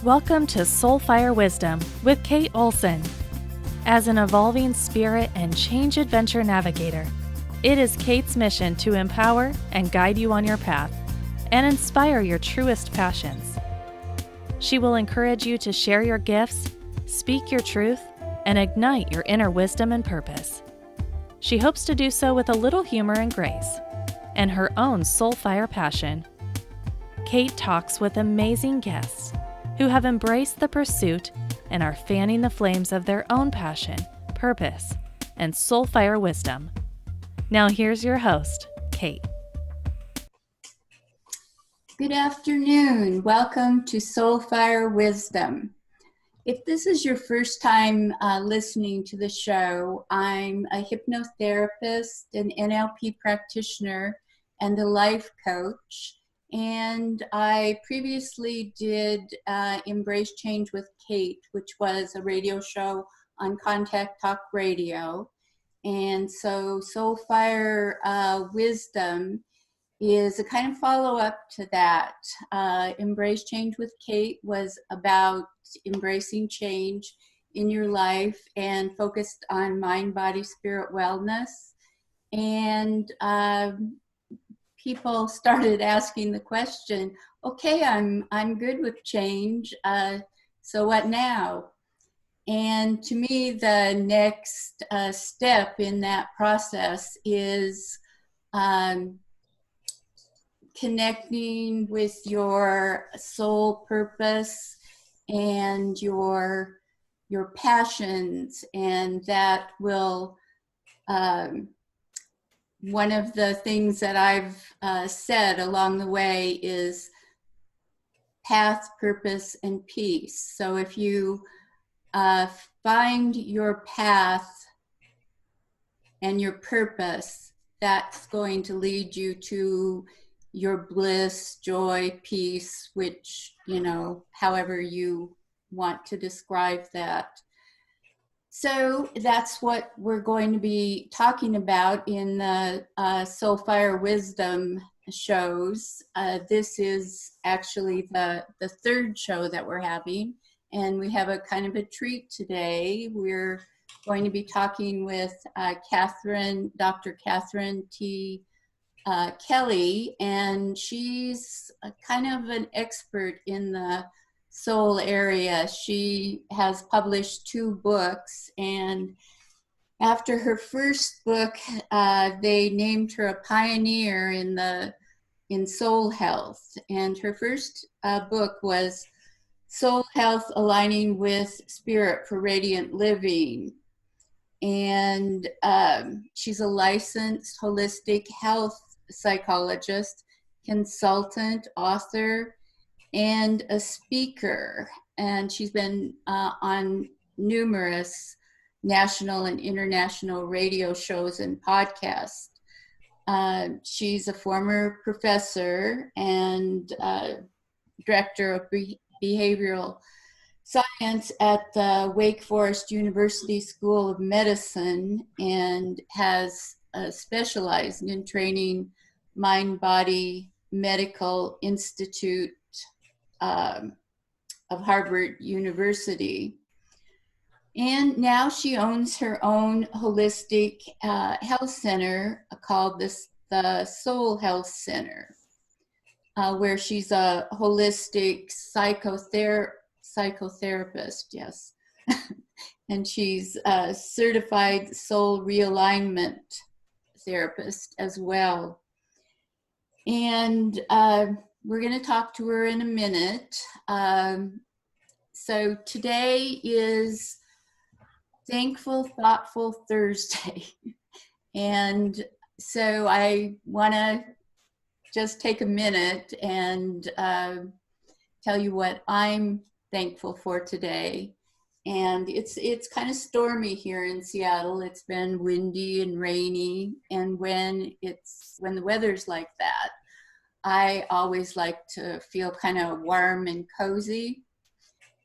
Welcome to Soulfire Wisdom with Kate Olson. As an evolving spirit and change adventure navigator, it is Kate's mission to empower and guide you on your path and inspire your truest passions. She will encourage you to share your gifts, speak your truth, and ignite your inner wisdom and purpose. She hopes to do so with a little humor and grace, and her own soulfire passion. Kate talks with amazing guests who have embraced the pursuit and are fanning the flames of their own passion, purpose, and soulfire wisdom. Now here's your host, Kate. Good afternoon. Welcome to Soulfire Wisdom. If this is your first time listening to the show, I'm a hypnotherapist, an NLP practitioner, and a life coach. And I previously did Embrace Change with Kate, which was a radio show on Contact Talk Radio. And so Soulfire Wisdom is a kind of follow-up to that. Embrace Change with Kate was about embracing change in your life and focused on mind, body, spirit wellness. And people started asking the question, okay, I'm good with change, so what now? And to me, the next step in that process is connecting with your soul purpose and your passions, and that will one of the things that I've said along the way is path, purpose, and peace. So if you find your path and your purpose, that's going to lead you to your bliss, joy, peace, which, however you want to describe that. So that's what we're going to be talking about in the Soulfire Wisdom shows. This is actually the third show that we're having, and we have a kind of a treat today. We're going to be talking with Dr. Katherine T. Kelly, and she's kind of an expert in the soul area. She has published 2 books, and after her first book, they named her a pioneer in soul health. And her first book was Soul Health Aligning with Spirit for Radiant Living. And she's a licensed holistic health psychologist, consultant, author, and a speaker. And she's been on numerous national and international radio shows and podcasts. She's a former professor and director of behavioral science at the Wake Forest University School of Medicine, and has specialized in training mind-body medical institute of Harvard University. And now she owns her own holistic health center called the Soul Health Center, where she's a holistic psychotherapist, yes. And she's a certified soul realignment therapist as well. And we're going to talk to her in a minute. So today is Thankful, Thoughtful Thursday. And so I want to just take a minute and tell you what I'm thankful for today. And it's kind of stormy here in Seattle. It's been windy and rainy, and when the weather's like that, I always like to feel kind of warm and cozy.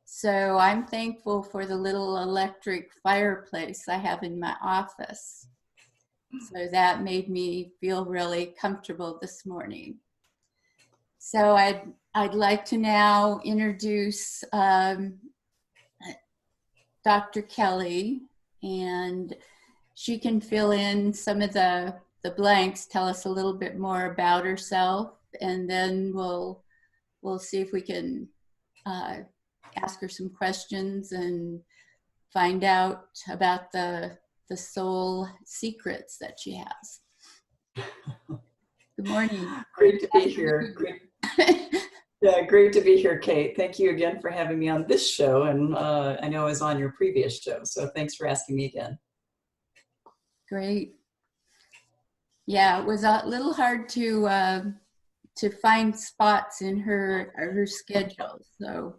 So I'm thankful for the little electric fireplace I have in my office. So that made me feel really comfortable this morning. So I'd I'd like to now introduce Dr. Kelly, and she can fill in some of the blanks, tell us a little bit more about herself, and then we'll see if we can ask her some questions and find out about the soul secrets that she has. Good morning. Great to be here. Great. Yeah, great to be here, Kate. Thank you again for having me on this show, and I know I was on your previous show, so thanks for asking me again. Great. Yeah, it was a little hard to find spots in her schedule. So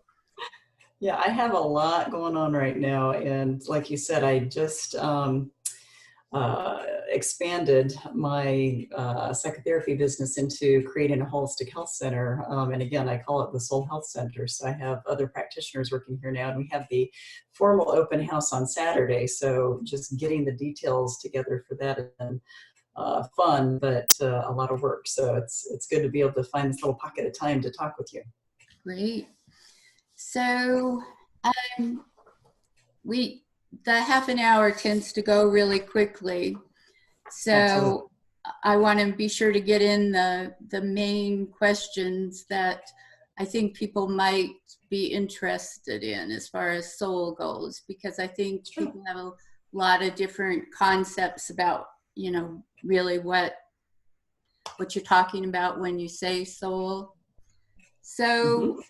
yeah, I have a lot going on right now, and like you said, I just expanded my psychotherapy business into creating a holistic health center. And again, I call it the Soul Health Center. So I have other practitioners working here now, and we have the formal open house on Saturday. So just getting the details together for that has been fun, but a lot of work. So it's good to be able to find this little pocket of time to talk with you. Great. So the half an hour tends to go really quickly. So absolutely. I want to be sure to get in the main questions that I think people might be interested in as far as soul goes, because I think people have a lot of different concepts about, you know, really what you're talking about when you say soul. So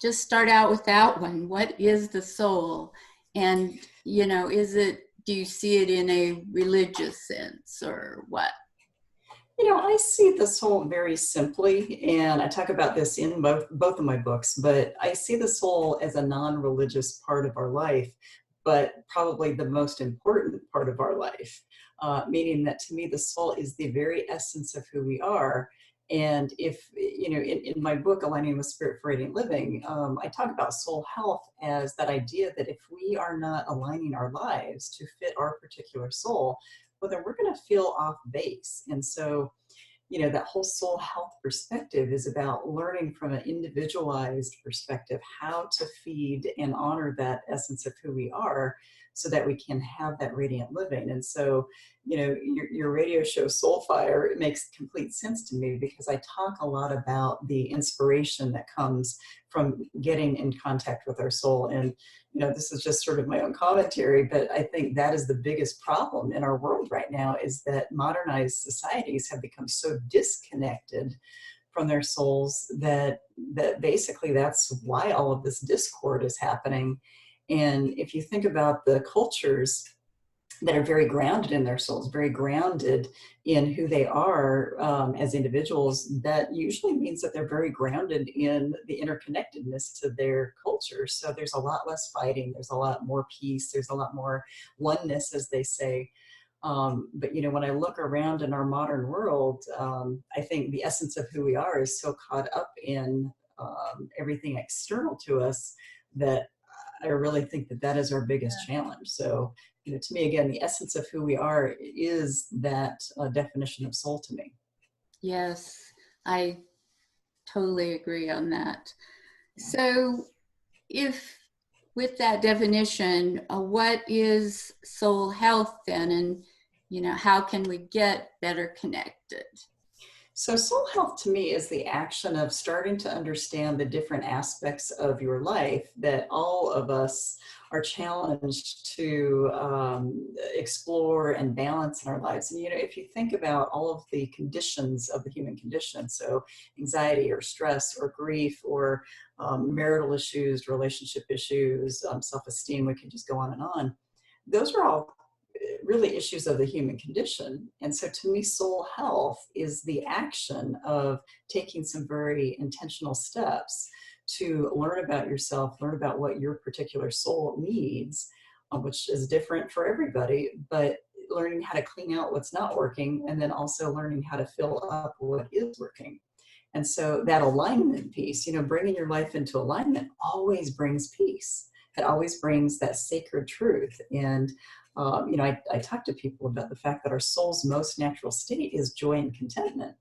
just start out with that one. What is the soul? And, you know, do you see it in a religious sense or what? You know, I see the soul very simply, and I talk about this in both of my books, but I see the soul as a non-religious part of our life, but probably the most important part of our life, meaning that to me, the soul is the very essence of who we are. And if, you know, in my book, Aligning with Spirit for Radiant Living, I talk about soul health as that idea that if we are not aligning our lives to fit our particular soul, well, then we're going to feel off base. And so, you know, that whole soul health perspective is about learning from an individualized perspective how to feed and honor that essence of who we are so that we can have that radiant living. And so, you know, your radio show Soul Fire, it makes complete sense to me because I talk a lot about the inspiration that comes from getting in contact with our soul. And, you know, this is just sort of my own commentary, but I think that is the biggest problem in our world right now, is that modernized societies have become so disconnected from their souls that basically that's why all of this discord is happening. And if you think about the cultures that are very grounded in their souls, very grounded in who they are as individuals, that usually means that they're very grounded in the interconnectedness to their culture. So there's a lot less fighting, there's a lot more peace, there's a lot more oneness, as they say. But, you know, when I look around in our modern world, I think the essence of who we are is so caught up in everything external to us that I really think that that is our biggest challenge. So, you know, to me, again, the essence of who we are is that definition of soul to me. Yes, I totally agree on that. So if with that definition, what is soul health then? And, you know, how can we get better connected? So soul health to me is the action of starting to understand the different aspects of your life that all of us are challenged to explore and balance in our lives. And, you know, if you think about all of the conditions of the human condition, so anxiety or stress or grief or marital issues, relationship issues, self-esteem, we can just go on and on. Those are all really issues of the human condition. And so to me, soul health is the action of taking some very intentional steps to learn about yourself, learn about what your particular soul needs, which is different for everybody, but learning how to clean out what's not working, and then also learning how to fill up what is working. And so that alignment piece, you know, bringing your life into alignment always brings peace. It always brings that sacred truth. And you know, I talk to people about the fact that our soul's most natural state is joy and contentment.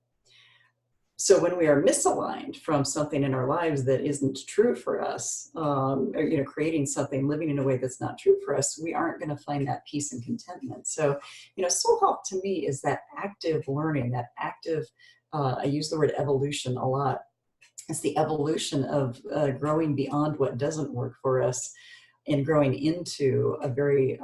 So when we are misaligned from something in our lives that isn't true for us, or, you know, creating something, living in a way that's not true for us, we aren't going to find that peace and contentment. So, you know, soul health to me is that active learning, that active, I use the word evolution a lot. It's the evolution of growing beyond what doesn't work for us and growing into a very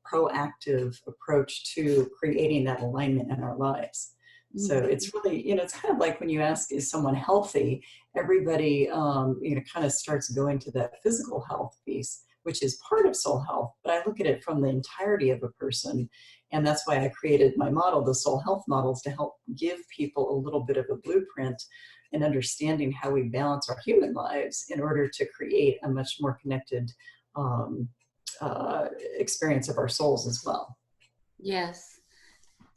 proactive approach to creating that alignment in our lives. So it's really, you know, it's kind of like when you ask, is someone healthy? Everybody, you know, kind of starts going to that physical health piece, which is part of soul health. But I look at it from the entirety of a person. And that's why I created my model, the soul health models, to help give people a little bit of a blueprint and understanding how we balance our human lives in order to create a much more connected experience of our souls as well. Yes.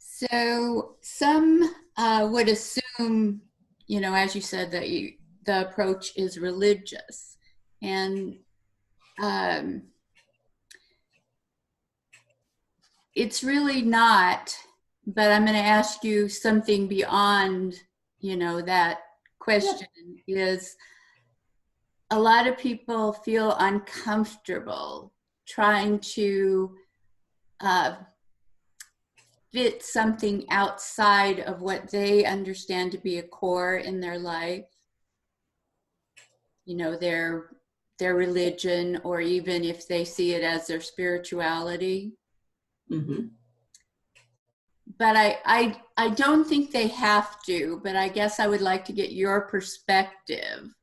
So some would assume, you know, as you said, that the approach is religious, and it's really not. But I'm going to ask you something beyond, you know, that question. Is a lot of people feel uncomfortable trying to fit something outside of what they understand to be a core in their life, you know, their religion, or even if they see it as their spirituality. Mm-hmm. But I don't think they have to, but I guess I would like to get your perspective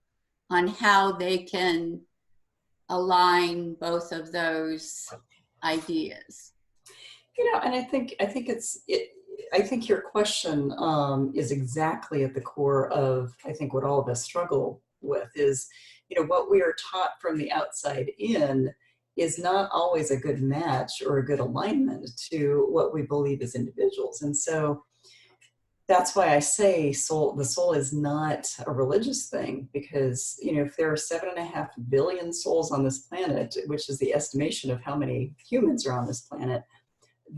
on how they can align both of those ideas. You know, and I think I think your question is exactly at the core of, I think, what all of us struggle with is, you know, what we are taught from the outside in is not always a good match or a good alignment to what we believe as individuals. And so that's why I say the soul is not a religious thing, because, you know, if there are 7.5 billion souls on this planet, which is the estimation of how many humans are on this planet,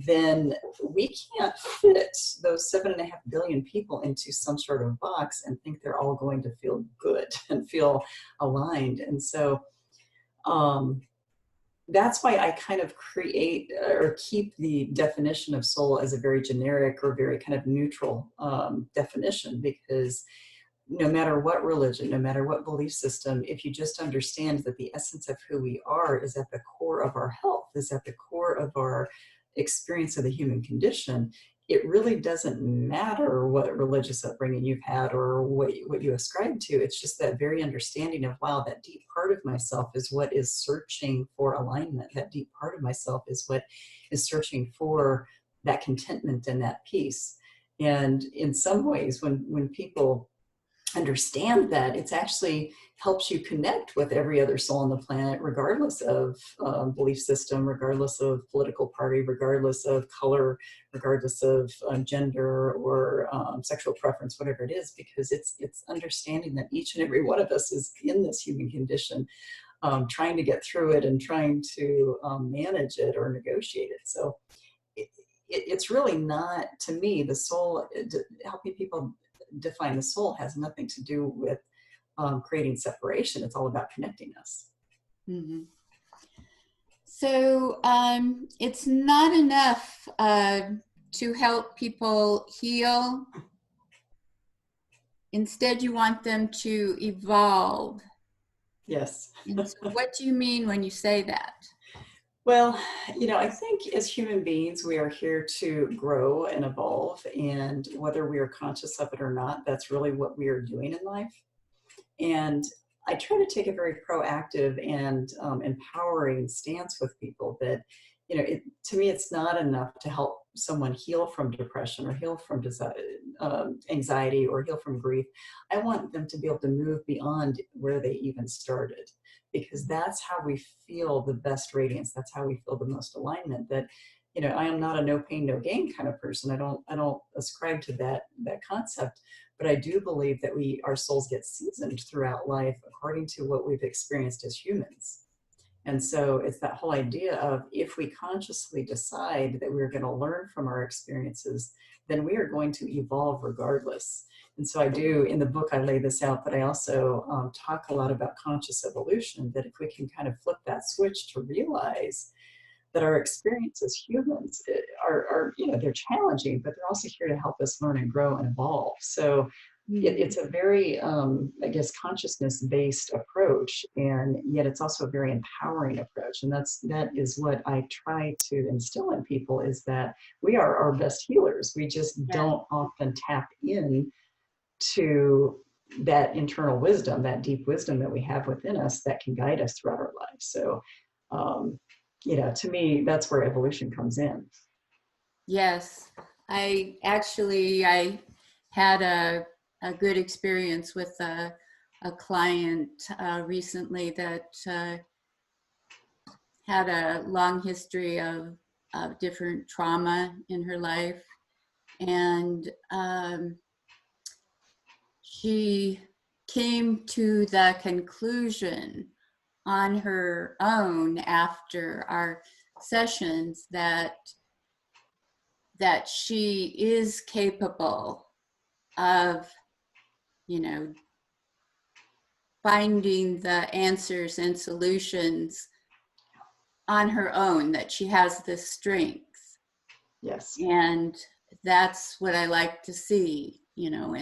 then we can't fit those 7.5 billion people into some sort of box and think they're all going to feel good and feel aligned. And so that's why I kind of create or keep the definition of soul as a very generic or very kind of neutral definition, because no matter what religion, no matter what belief system, if you just understand that the essence of who we are is at the core of our health, is at the core of our experience of the human condition, it really doesn't matter what religious upbringing you've had or what you ascribe to. It's just that very understanding of, wow, that deep part of myself is what is searching for alignment. That deep part of myself is what is searching for that contentment and that peace. And in some ways, when people understand that, it's actually helps you connect with every other soul on the planet, regardless of belief system, regardless of political party, regardless of color, regardless of gender or sexual preference, whatever it is, because it's understanding that each and every one of us is in this human condition, trying to get through it and trying to manage it or negotiate it. So it's really not, to me, the soul, helping people define the soul has nothing to do with creating separation. It's all about connecting us. Mm-hmm. So it's not enough to help people heal. Instead, you want them to evolve. Yes. And so what do you mean when you say that? Well, you know, I think as human beings, we are here to grow and evolve. And whether we are conscious of it or not, that's really what we are doing in life. And I try to take a very proactive and empowering stance with people that, you know, to me, it's not enough to help someone heal from depression or heal from anxiety or heal from grief. I want them to be able to move beyond where they even started, because that's how we feel the best radiance. That's how we feel the most alignment. That, you know, I am not a no pain, no gain kind of person. I don't ascribe to that concept. But I do believe that our souls get seasoned throughout life according to what we've experienced as humans. And so it's that whole idea of, if we consciously decide that we're going to learn from our experiences, then we are going to evolve regardless. And so I do, in the book, I lay this out, but I also talk a lot about conscious evolution, that if we can kind of flip that switch to realize that our experiences as humans are, you know, they're challenging, but they're also here to help us learn and grow and evolve. So it's a very, I guess, consciousness-based approach, and yet it's also a very empowering approach. And that is what I try to instill in people, is that we are our best healers. We just don't often tap in to that internal wisdom, that deep wisdom that we have within us that can guide us throughout our lives. So, you know, to me, that's where evolution comes in. Yes, I had a good experience with a client recently that had a long history of different trauma in her life. And she came to the conclusion on her own after our sessions that she is capable of, you know, finding the answers and solutions on her own, that she has the strength. Yes. And that's what I like to see, you know,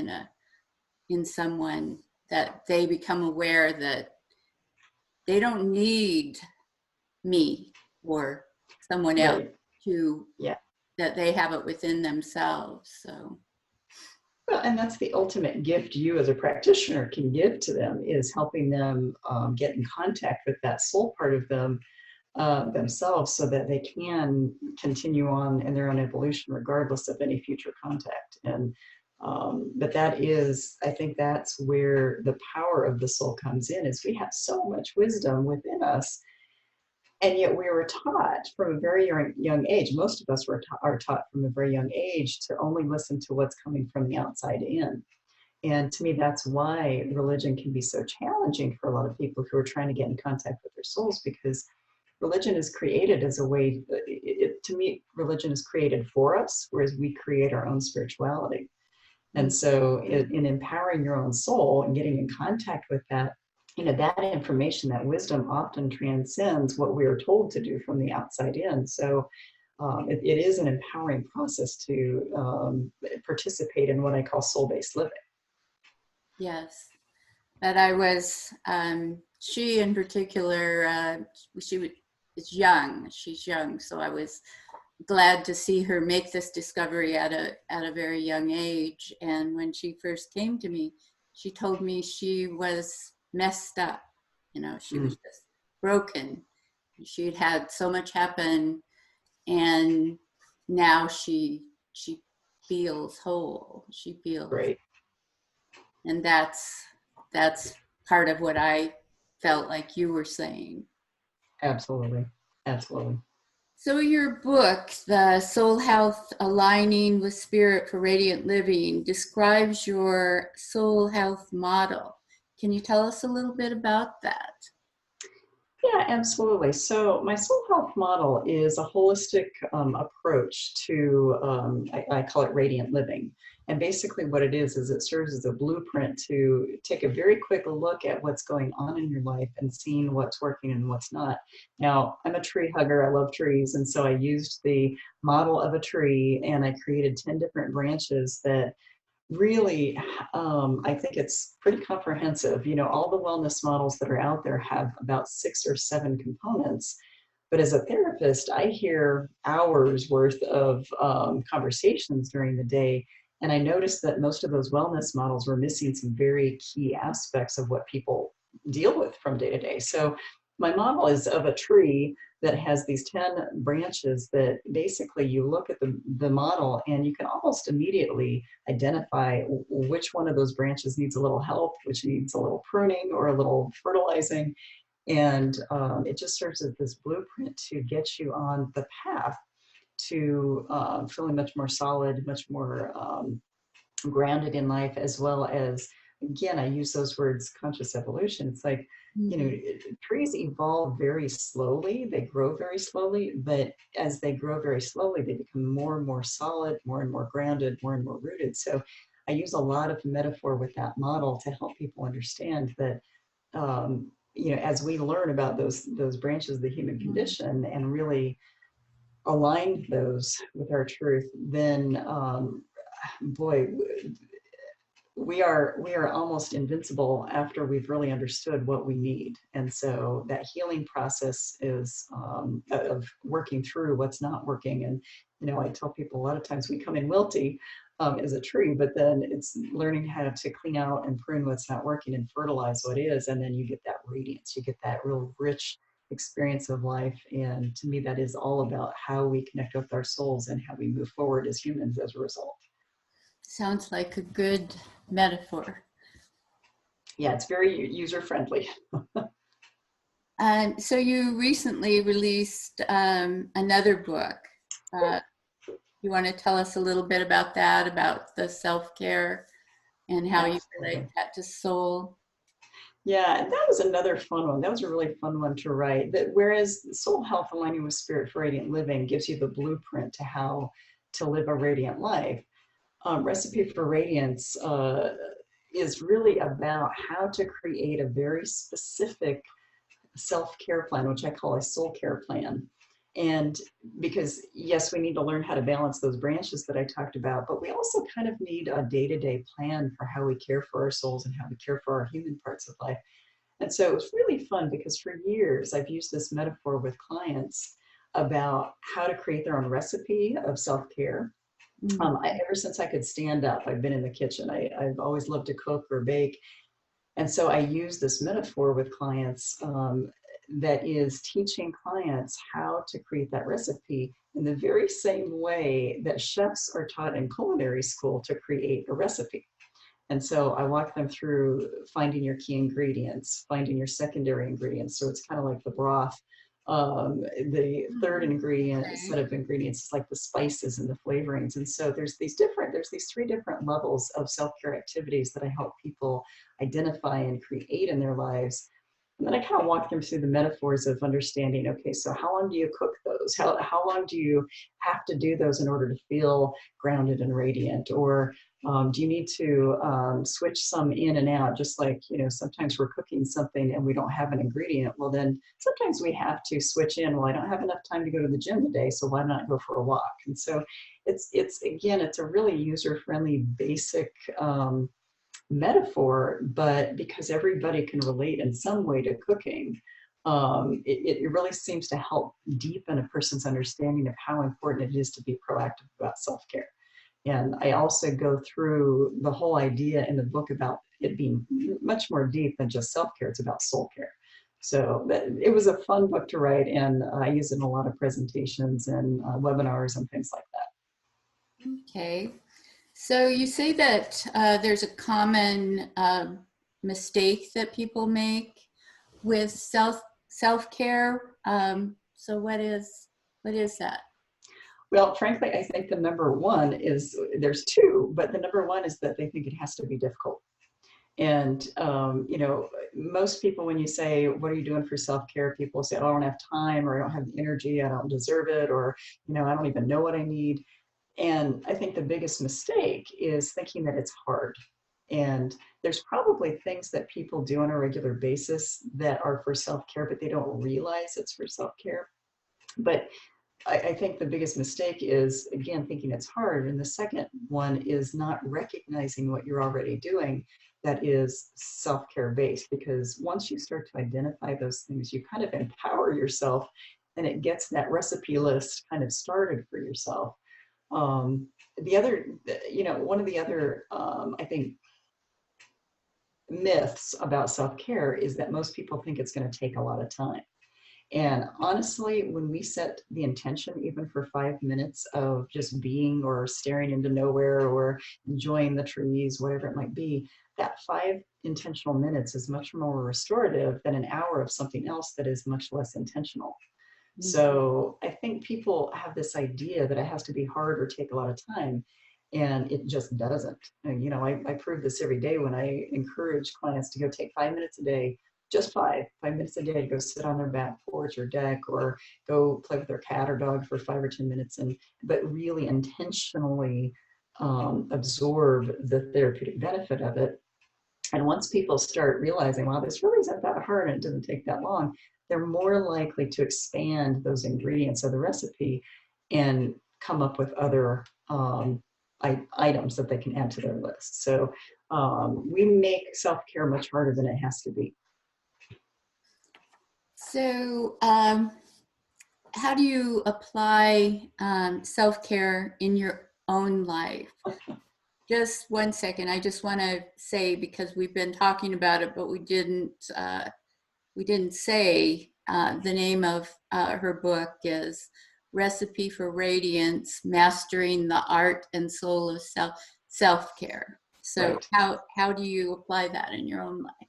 in someone, that they become aware that they don't need me or someone else to, that they have it within themselves. So. Well, and that's the ultimate gift you as a practitioner can give to them, is helping them get in contact with that soul part of them themselves, so that they can continue on in their own evolution regardless of any future contact. And but that is, I think that's where the power of the soul comes in, is we have so much wisdom within us. And yet we were taught from a very young age, most of us are taught from a very young age, to only listen to what's coming from the outside in. And to me, that's why religion can be so challenging for a lot of people who are trying to get in contact with their souls, because religion is created as a way, to me, religion is created for us, whereas we create our own spirituality. And so in empowering your own soul and getting in contact with that, you know, that information, that wisdom often transcends what we are told to do from the outside in. So it is an empowering process to participate in what I call soul-based living. Yes, but I was, she in particular, is young, she's young, so I was glad to see her make this discovery at a very young age. And when she first came to me, she told me she was messed up, you know, she was just broken. She'd had so much happen, and now she feels whole. She feels great. And that's part of what I felt like you were saying. Absolutely. Absolutely. So your book, The Soul Health Aligning with Spirit for Radiant Living, describes your soul health model. Can you tell us a little bit about that? Yeah, absolutely. So my soul health model is a holistic approach to, I call it radiant living. And basically what it is it serves as a blueprint to take a very quick look at what's going on in your life and seeing what's working and what's not. Now, I'm a tree hugger. I love trees. And so I used the model of a tree, and I created 10 different branches that really, I think it's pretty comprehensive. You know, all the wellness models that are out there have about 6 or 7 components. But as a therapist, I hear hours worth of conversations during the day. And I noticed that most of those wellness models were missing some very key aspects of what people deal with from day to day. So my model is of a tree that has these 10 branches that basically you look at the model and you can almost immediately identify which one of those branches needs a little help, which needs a little pruning or a little fertilizing. And it just serves as this blueprint to get you on the path to feeling much more solid, much more grounded in life, as well as again, I use those words, conscious evolution. It's like, trees evolve very slowly. They grow very slowly, but as they grow very slowly, they become more and more solid, more and more grounded, more and more rooted. So I use a lot of metaphor with that model to help people understand that, as we learn about those branches of the human condition and really align those with our truth, then boy, we are almost invincible after we've really understood what we need. And so that healing process is of working through what's not working. And I tell people a lot of times we come in wilty as a tree, but then it's learning how to clean out and prune what's not working and fertilize what is, and then you get that radiance, you get that real rich experience of life. And to me, that is all about how we connect with our souls and how we move forward as humans as a result. Sounds like a good metaphor. Yeah, it's very user-friendly. So you recently released another book. You want to tell us a little bit about that, about the self-care and how you relate that to soul? Yeah, and that was another fun one. That was a really fun one to write. That whereas Soul Health Aligning with Spirit for Radiant Living gives you the blueprint to how to live a radiant life, Recipe for Radiance is really about how to create a very specific self-care plan, which I call a soul care plan. And because, yes, we need to learn how to balance those branches that I talked about, but we also kind of need a day-to-day plan for how we care for our souls and how we care for our human parts of life. And so it was really fun because for years I've used this metaphor with clients about how to create their own recipe of self-care. Ever since I could stand up, I've been in the kitchen. I've always loved to cook or bake. And so I use this metaphor with clients that is teaching clients how to create that recipe in the very same way that chefs are taught in culinary school to create a recipe. And so I walk them through finding your key ingredients, finding your secondary ingredients. So it's kind of like the broth. The third ingredient set of ingredients is like the spices and the flavorings. And so there's these three different levels of self-care activities that I help people identify and create in their lives. And then I kind of walk them through the metaphors of understanding, okay, so how long do you cook those? How long do you have to do those in order to feel grounded and radiant? Or do you need to switch some in and out? Just like, sometimes we're cooking something and we don't have an ingredient. Well, then sometimes we have to switch in. Well, I don't have enough time to go to the gym today, so why not go for a walk? And so it's a really user-friendly, basic metaphor, but because everybody can relate in some way to cooking, it really seems to help deepen a person's understanding of how important it is to be proactive about self-care. And I also go through the whole idea in the book about it being much more deep than just self-care. It's about soul care. So it was a fun book to write, and I use it in a lot of presentations and webinars and things like that. Okay. So you say that there's a common mistake that people make with self-care. So what is that? Well, frankly, I think the number one is, there's two, but the number one is that they think it has to be difficult. And, most people, when you say, what are you doing for self-care? People say, oh, I don't have time, or I don't have the energy, I don't deserve it, or, I don't even know what I need. And I think the biggest mistake is thinking that it's hard. And there's probably things that people do on a regular basis that are for self-care, but they don't realize it's for self-care. But I think the biggest mistake is, again, thinking it's hard. And the second one is not recognizing what you're already doing that is self-care based, because once you start to identify those things, you kind of empower yourself and it gets that recipe list kind of started for yourself. The other, one of the other, I think, myths about self-care is that most people think it's going to take a lot of time. And honestly, when we set the intention, even for 5 minutes of just being or staring into nowhere or enjoying the trees, whatever it might be, that 5 intentional minutes is much more restorative than an hour of something else that is much less intentional. So I think people have this idea that it has to be hard or take a lot of time. And it just doesn't. And, you know, I prove this every day when I encourage clients to go take 5 minutes a day, just 5 minutes a day, to go sit on their back porch or deck, or go play with their cat or dog for 5 or 10 minutes, but really intentionally absorb the therapeutic benefit of it. And once people start realizing, wow, this really isn't that hard and it doesn't take that long, they're more likely to expand those ingredients of the recipe and come up with other items that they can add to their list. So we make self-care much harder than it has to be. So how do you apply self-care in your own life? Just one second. I just want to say, because we've been talking about it, but we didn't say the name of her book is Recipe for Radiance: Mastering the Art and Soul of Self-Care. So Right. how do you apply that in your own life?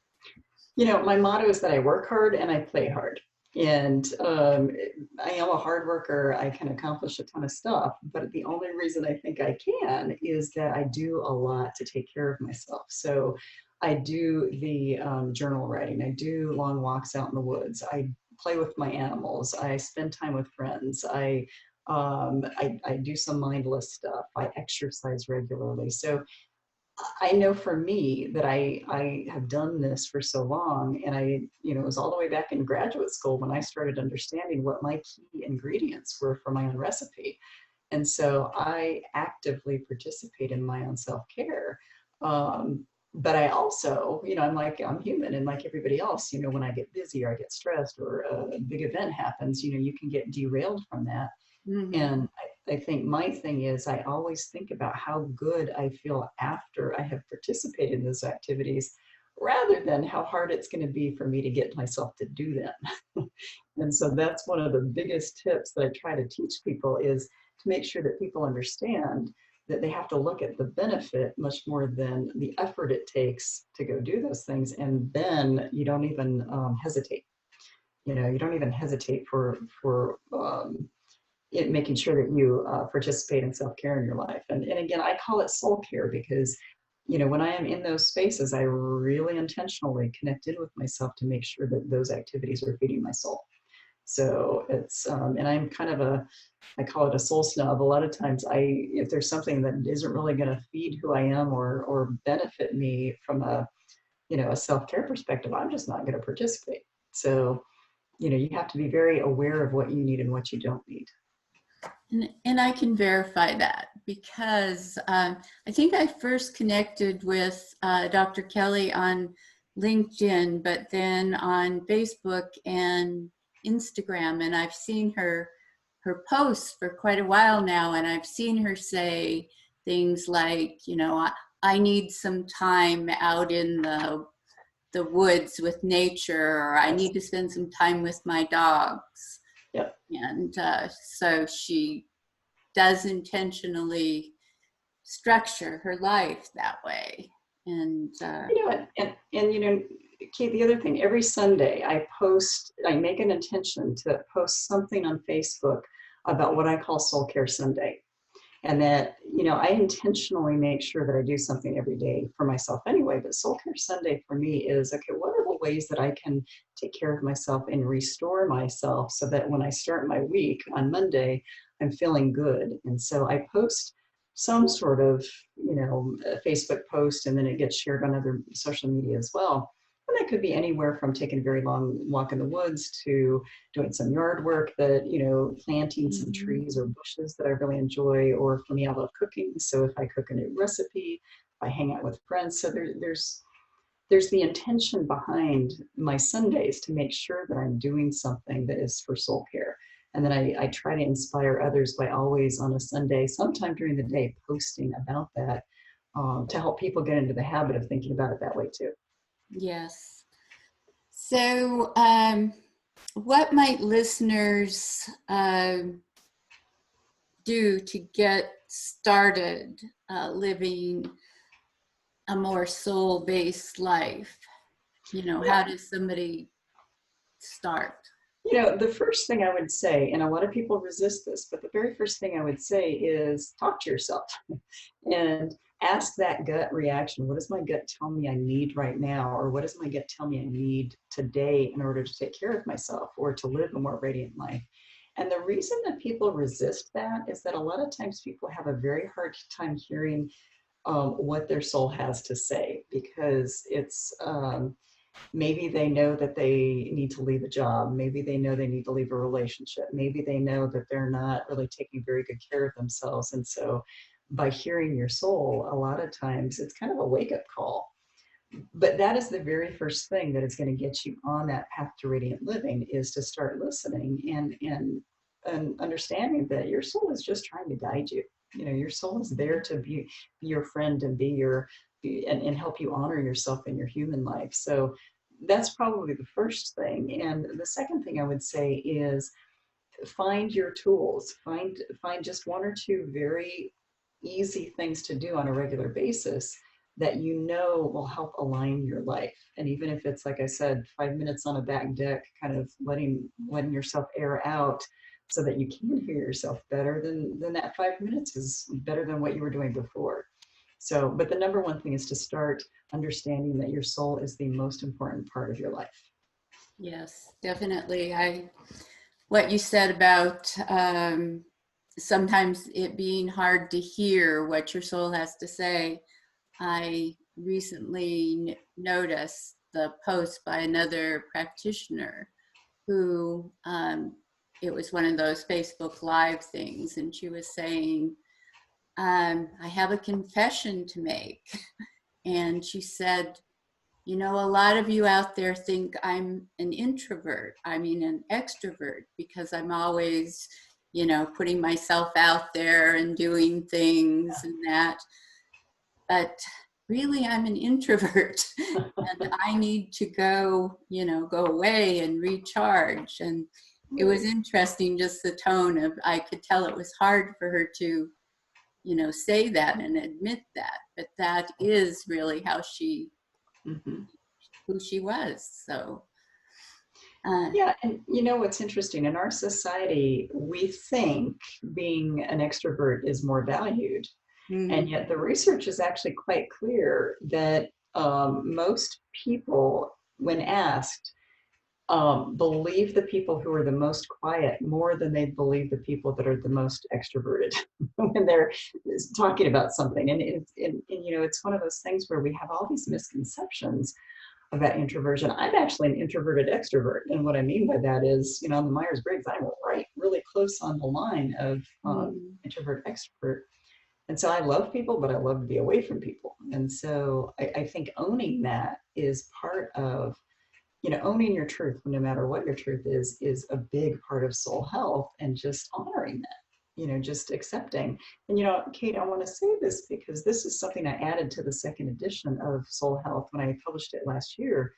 You know, my motto is that I work hard and I play hard. And I am a hard worker. I can accomplish a ton of stuff, but the only reason I think I can is that I do a lot to take care of myself. So I do the journal writing. I do long walks out in the woods. I play with my animals. I spend time with friends. I do some mindless stuff. I exercise regularly. So I know for me that I have done this for so long, and it was all the way back in graduate school when I started understanding what my key ingredients were for my own recipe. And so I actively participate in my own self-care. But I also, I'm human, and like everybody else, when I get busy or I get stressed or a big event happens, you can get derailed from that. Mm-hmm. And I think my thing is I always think about how good I feel after I have participated in those activities, rather than how hard it's going to be for me to get myself to do them. And so that's one of the biggest tips that I try to teach people, is to make sure that people understand that they have to look at the benefit much more than the effort it takes to go do those things. And then you don't even hesitate. You don't even hesitate for making sure that you participate in self-care in your life. And again, I call it soul care because, when I am in those spaces, I really intentionally connect in with myself to make sure that those activities are feeding my soul. So it's, and I'm kind of I call it a soul snub. A lot of times if there's something that isn't really going to feed who I am or benefit me from a self-care perspective, I'm just not going to participate. So, you have to be very aware of what you need and what you don't need. And I can verify that, because I think I first connected with Dr. Kelly on LinkedIn, but then on Facebook and Instagram, and I've seen her posts for quite a while now, and I've seen her say things like, I need some time out in the woods with nature, or I need to spend some time with my dogs. Yep. And so she does intentionally structure her life that way. And Kate, the other thing, every Sunday I make an intention to post something on Facebook about what I call Soul Care Sunday. And that, I intentionally make sure that I do something every day for myself anyway. But Soul Care Sunday for me is, okay, what are the ways that I can take care of myself and restore myself so that when I start my week on Monday, I'm feeling good? And so I post some sort of, a Facebook post, and then it gets shared on other social media as well. And that could be anywhere from taking a very long walk in the woods to doing some yard work, that, planting some trees or bushes that I really enjoy. Or for me, I love cooking. So if I cook a new recipe, if I hang out with friends. So there's the intention behind my Sundays to make sure that I'm doing something that is for soul care. And then I try to inspire others by always on a Sunday, sometime during the day, posting about that to help people get into the habit of thinking about it that way too. Yes. So what might listeners do to get started living a more soul-based life? How does somebody start? The first thing I would say, and a lot of people resist this, but the very first thing I would say is talk to yourself and ask that gut reaction. What does my gut tell me I need right now? Or what does my gut tell me I need today in order to take care of myself or to live a more radiant life? And the reason that people resist that is that a lot of times people have a very hard time hearing what their soul has to say, because it's maybe they know that they need to leave a job. Maybe they know they need to leave a relationship. Maybe they know that they're not really taking very good care of themselves. And so by hearing your soul, a lot of times it's kind of a wake-up call. But that is the very first thing that is going to get you on that path to radiant living, is to start listening and understanding that your soul is just trying to guide you. Your soul is there to be your friend and and help you honor yourself in your human life. So that's probably the first thing. And the second thing I would say is find your tools. Find just one or two very easy things to do on a regular basis that will help align your life. And even if it's, like I said, 5 minutes on a back deck, kind of letting yourself air out so that you can hear yourself better, then that 5 minutes is better than what you were doing before. So, but the number one thing is to start understanding that your soul is the most important part of your life. Yes, definitely. What you said about sometimes it being hard to hear what your soul has to say. I recently noticed the post by another practitioner who, it was one of those Facebook Live things, and she was saying, I have a confession to make. And she said, a lot of you out there think I'm an introvert. I mean, an extrovert, because I'm always, putting myself out there and doing things and that. But really, I'm an introvert and I need to go away and recharge. And it was interesting, just the tone of, I could tell it was hard for her to, say that and admit that, but that is really how who she was. So. Yeah, and what's interesting, in our society, we think being an extrovert is more valued. Mm-hmm. And yet the research is actually quite clear that most people, when asked, believe the people who are the most quiet more than they believe the people that are the most extroverted when they're talking about something. And it's one of those things where we have all these misconceptions about introversion. I'm actually an introverted extrovert. And what I mean by that is, the Myers-Briggs, I'm right really close on the line of introvert extrovert. And so I love people, but I love to be away from people. And so I think owning that is part of, owning your truth, no matter what your truth is a big part of soul health, and just honoring that. Just accepting. And, Kate, I want to say this because this is something I added to the second edition of Soul Health when I published it last year,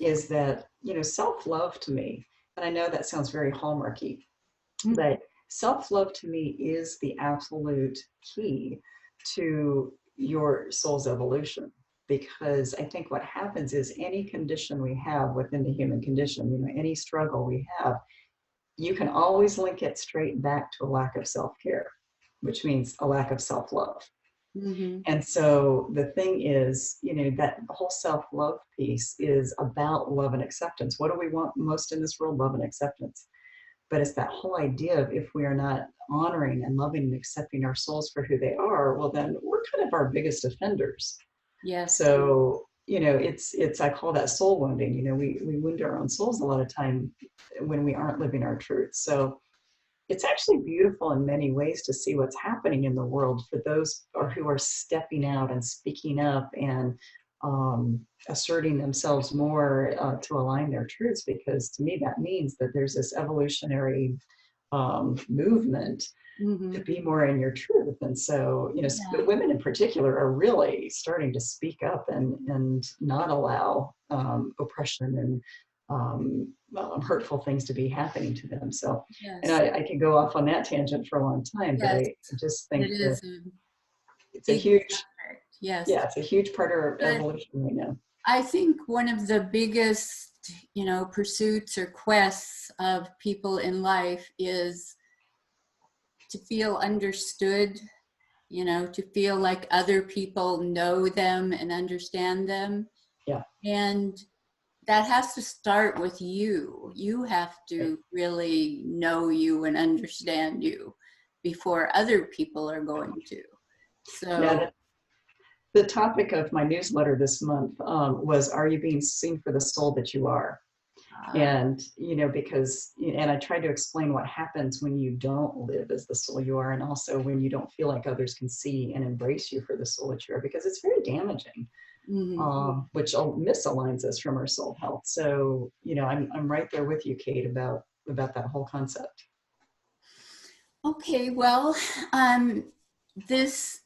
is that, self-love to me, and I know that sounds very hallmarky, but self-love to me is the absolute key to your soul's evolution. Because I think what happens is any condition we have within the human condition, any struggle we have, you can always link it straight back to a lack of self-care, which means a lack of self-love. Mm-hmm. And so the thing is, that whole self-love piece is about love and acceptance. What do we want most in this world? Love and acceptance. But it's that whole idea of, if we are not honoring and loving and accepting our souls for who they are, well, then we're kind of our biggest offenders. Yes. So, it's I call that soul wounding. We wound our own souls a lot of time when we aren't living our truth. So it's actually beautiful in many ways to see what's happening in the world for those who are stepping out and speaking up and asserting themselves more to align their truths, because to me that means that there's this evolutionary movement to be more in your truth. And so, women in particular are really starting to speak up and not allow oppression and hurtful things to be happening to them. So, and I could go off on that tangent for a long time, but I just think that it's a huge, yes, it's a huge part of our evolution right now. I think one of the biggest pursuits or quests of people in life is to feel understood, to feel like other people know them and understand them. Yeah. And that has to start with you. You have to really know you and understand you before other people are going to. So Now, the topic of my newsletter this month was, are you being seen for the soul that you are? And, because, and I tried to explain what happens when you don't live as the soul you are, and also when you don't feel like others can see and embrace you for the soul that you are, because it's very damaging, which misaligns us from our soul health. So, I'm right there with you, Kate, about that whole concept. Okay, well, this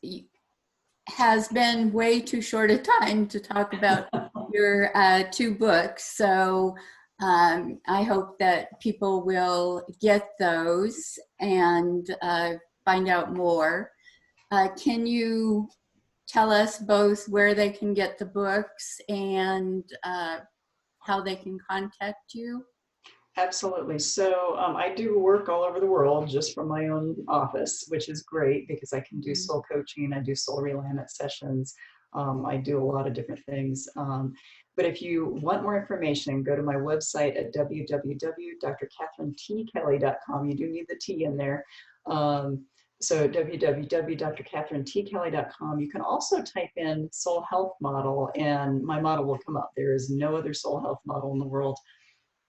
has been way too short a time to talk about your 2 books. So I hope that people will get those and find out more. Can you tell us both where they can get the books and how they can contact you? Absolutely. So I do work all over the world just from my own office, which is great because I can do soul coaching, I do soul realignment sessions, I do a lot of different things. But if you want more information, go to my website at www.drkatherineTkelly.com. You do need the T in there. So www.drkatherineTkelly.com. You can also type in soul health model and my model will come up. There is no other soul health model in the world.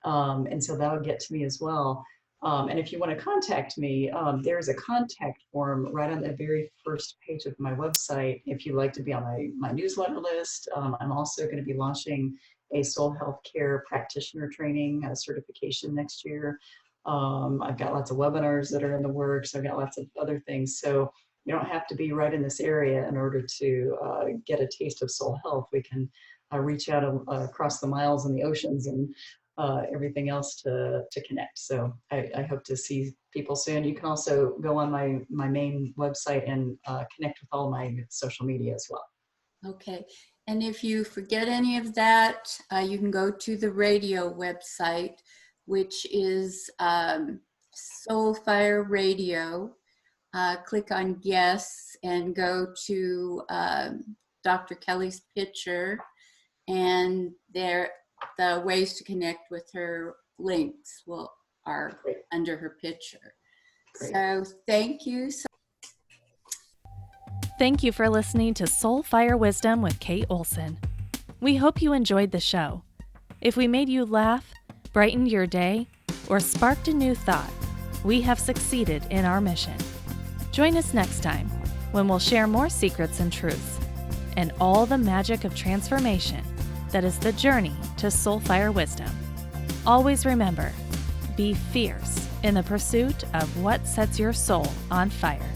And so that'll get to me as well. And if you want to contact me, there's a contact form right on the very first page of my website. If you'd like to be on my newsletter list, I'm also going to be launching a soul health care practitioner training certification next year. I've got lots of webinars that are in the works. I've got lots of other things. So you don't have to be right in this area in order to get a taste of soul health. We can reach out across the miles and the oceans and everything else to connect. So I hope to see people soon. You can also go on my main website and connect with all my social media as well. Okay. And if you forget any of that, you can go to the radio website, which is Soulfire Radio. Click on guests and go to Dr. Kelly's picture, and there the ways to connect with her links are under her picture. Great. So thank you. Thank you for listening to Soulfire Wisdom with Kate Olson. We hope you enjoyed the show. If we made you laugh, brightened your day, or sparked a new thought, we have succeeded in our mission. Join us next time when we'll share more secrets and truths and all the magic of transformation that is the journey to Soulfire Wisdom. Always remember, be fierce in the pursuit of what sets your soul on fire.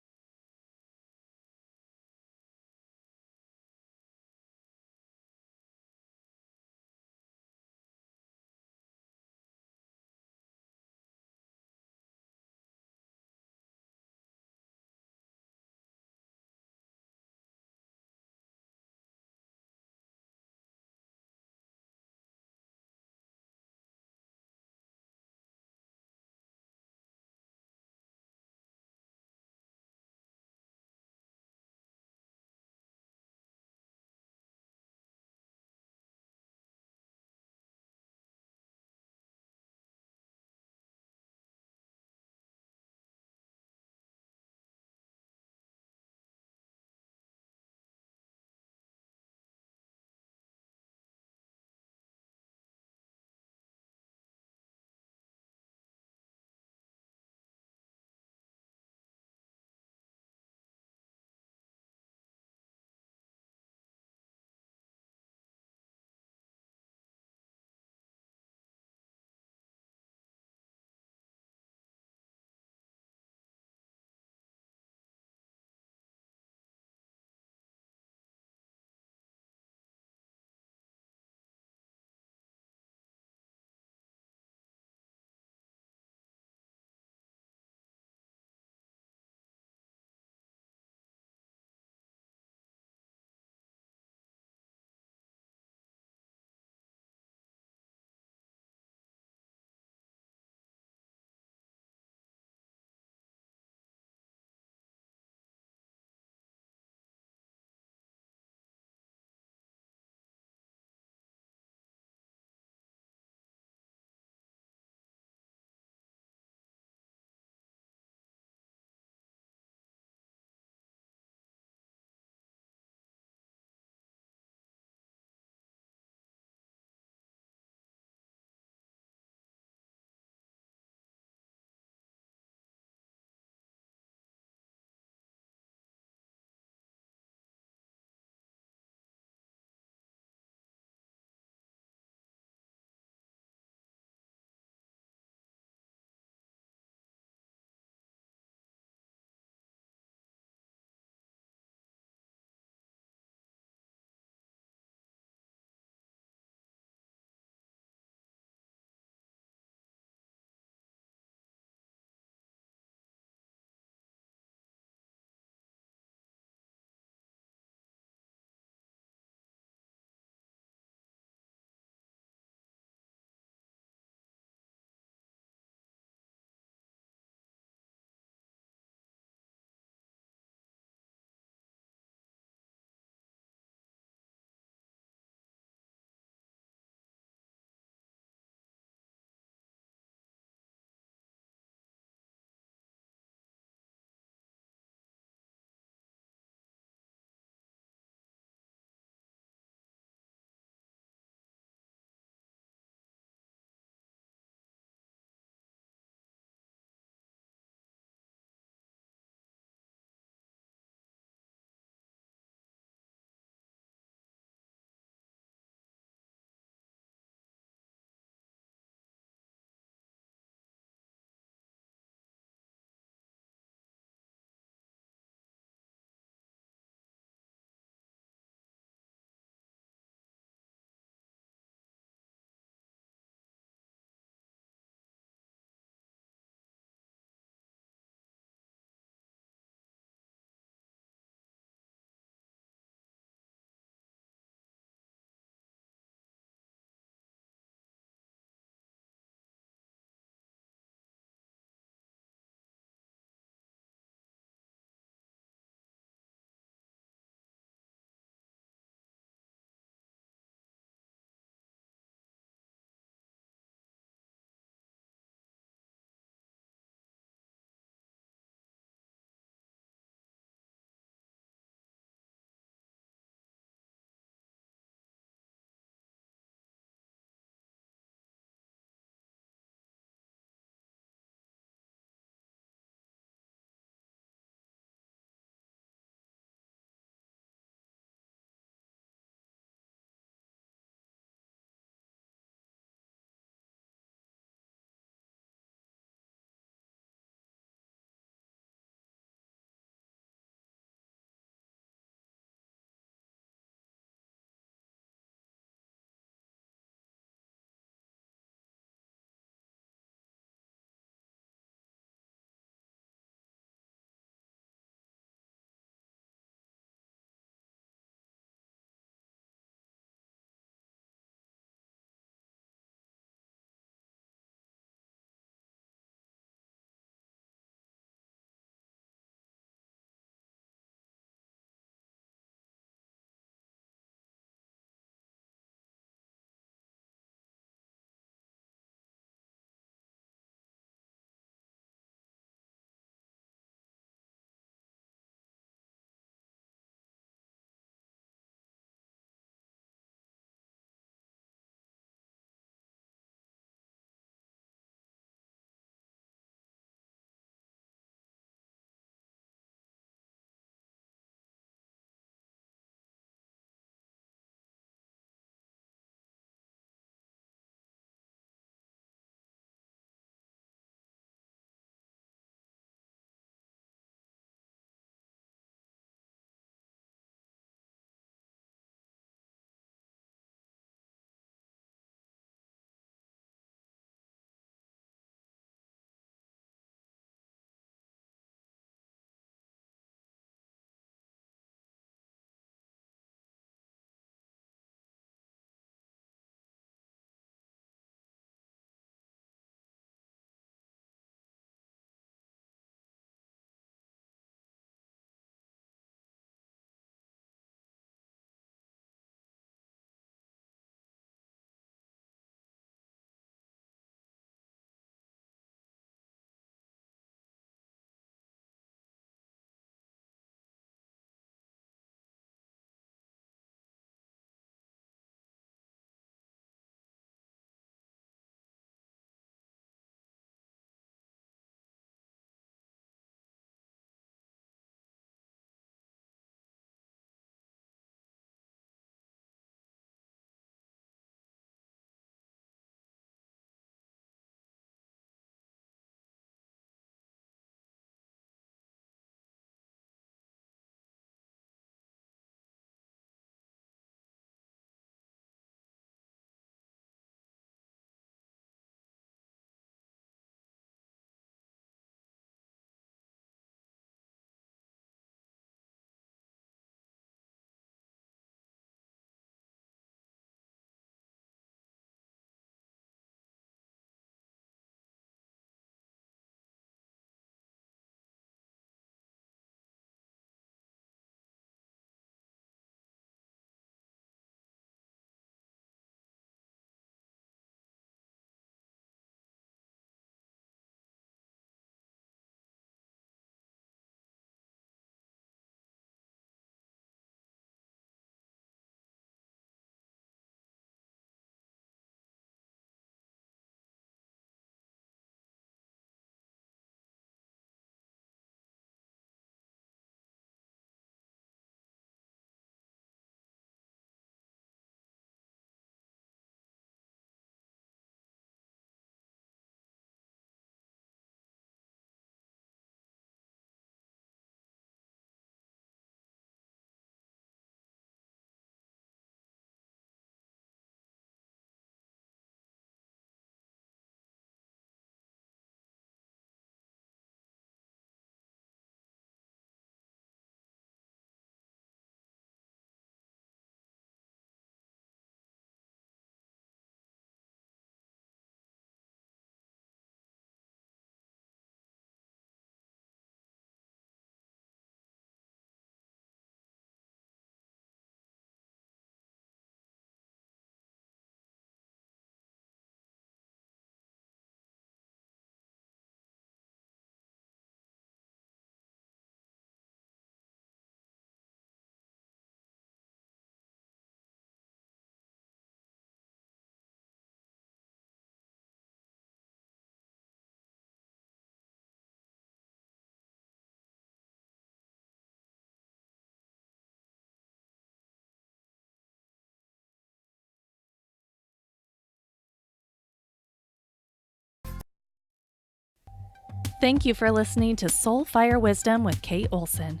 Thank you for listening to Soul Fire Wisdom with Kate Olson.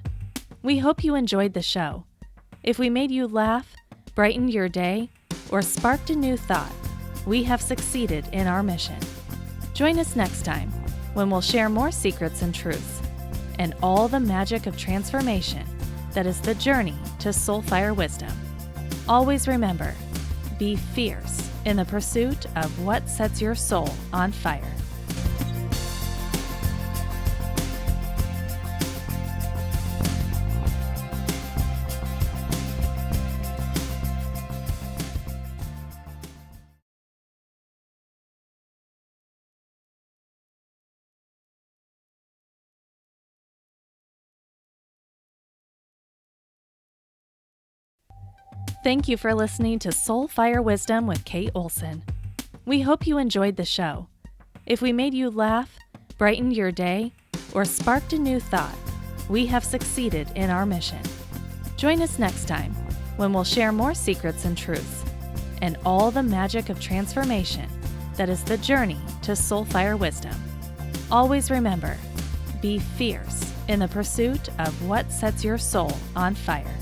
We hope you enjoyed the show. If we made you laugh, brightened your day, or sparked a new thought, we have succeeded in our mission. Join us next time when we'll share more secrets and truths and all the magic of transformation that is the journey to Soul Fire Wisdom. Always remember, be fierce in the pursuit of what sets your soul on fire. Thank you for listening to Soul Fire Wisdom with Kate Olson. We hope you enjoyed the show. If we made you laugh, brightened your day, or sparked a new thought, we have succeeded in our mission. Join us next time when we'll share more secrets and truths and all the magic of transformation that is the journey to Soul Fire Wisdom. Always remember, be fierce in the pursuit of what sets your soul on fire.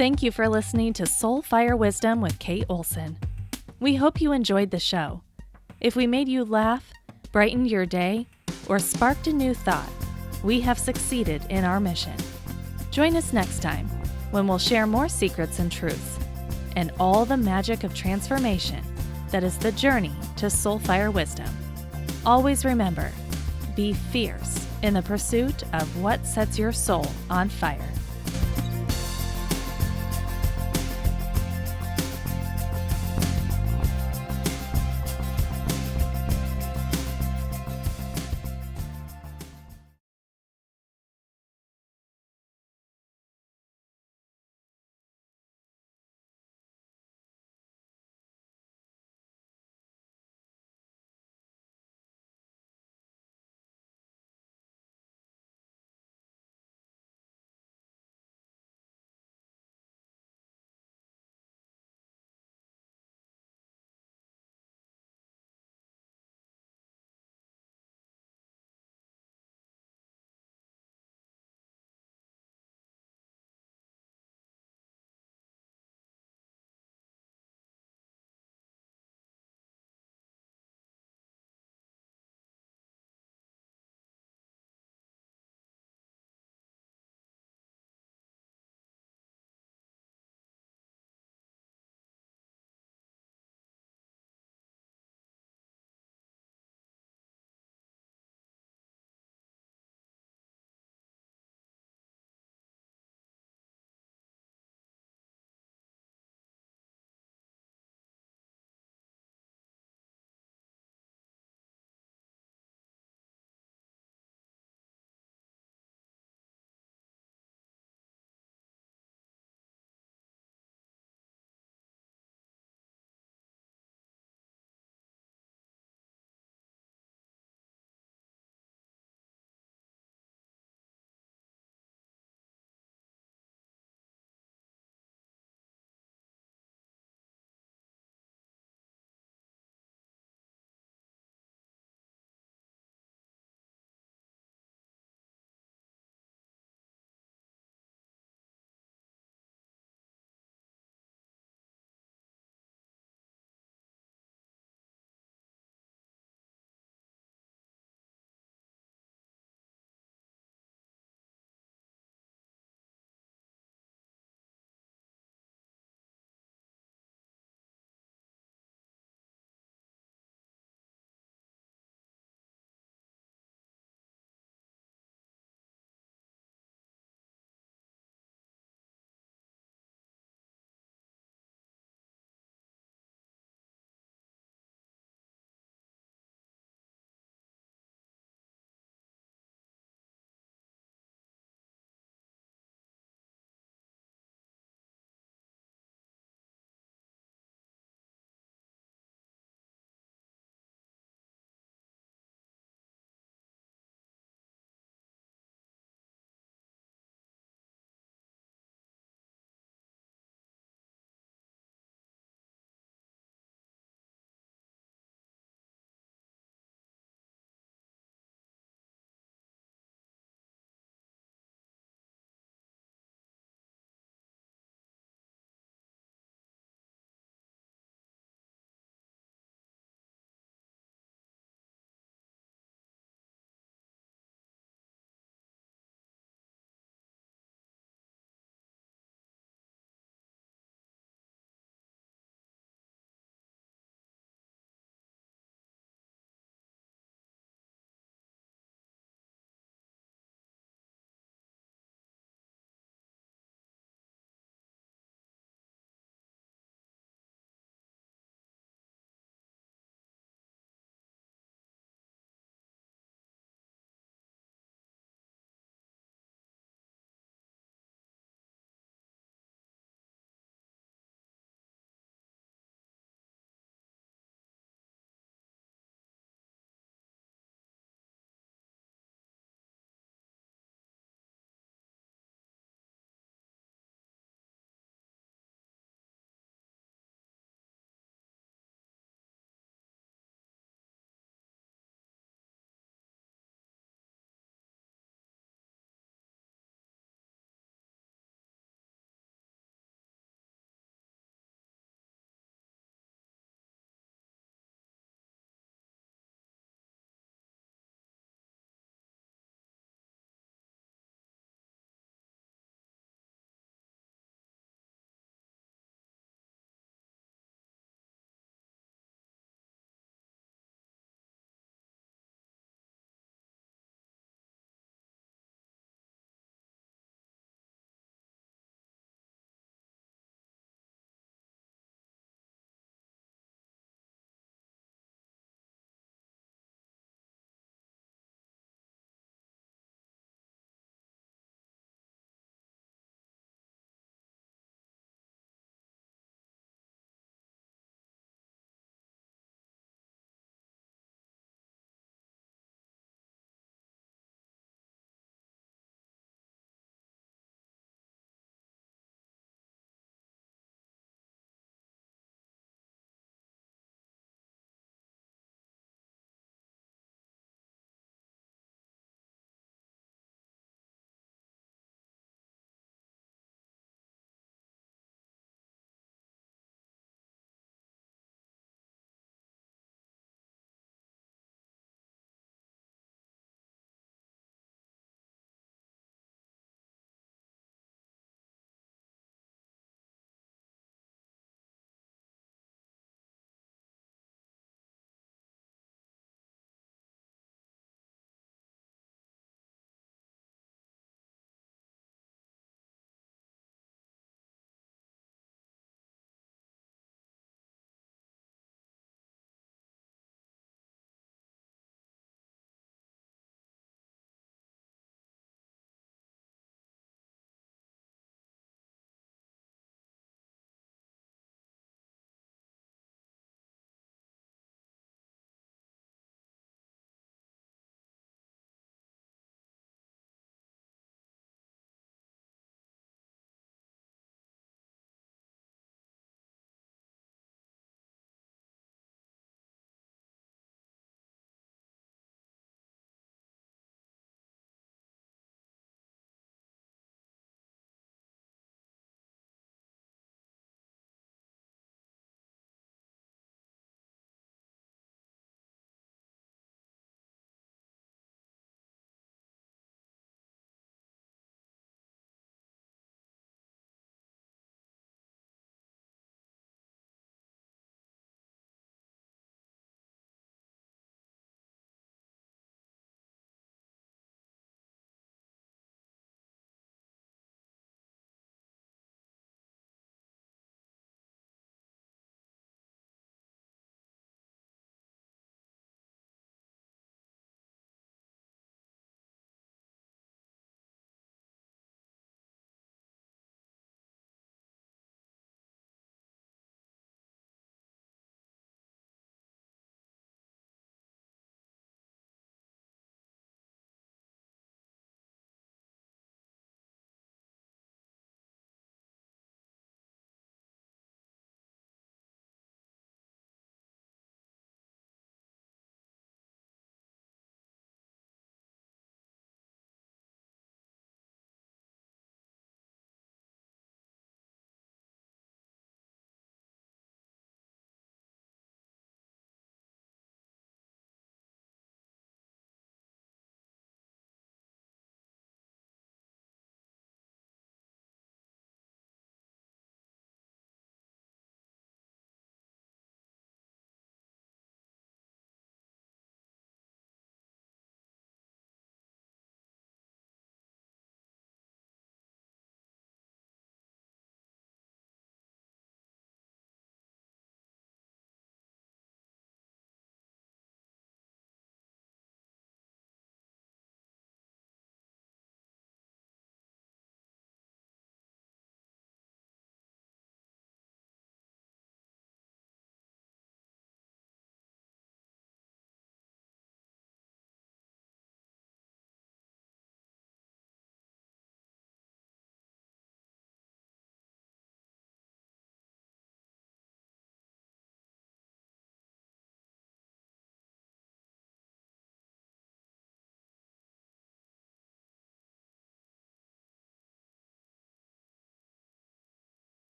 Thank you for listening to Soul Fire Wisdom with Kate Olson. We hope you enjoyed the show. If we made you laugh, brightened your day, or sparked a new thought, we have succeeded in our mission. Join us next time when we'll share more secrets and truths and all the magic of transformation that is the journey to Soul Fire Wisdom. Always remember, be fierce in the pursuit of what sets your soul on fire.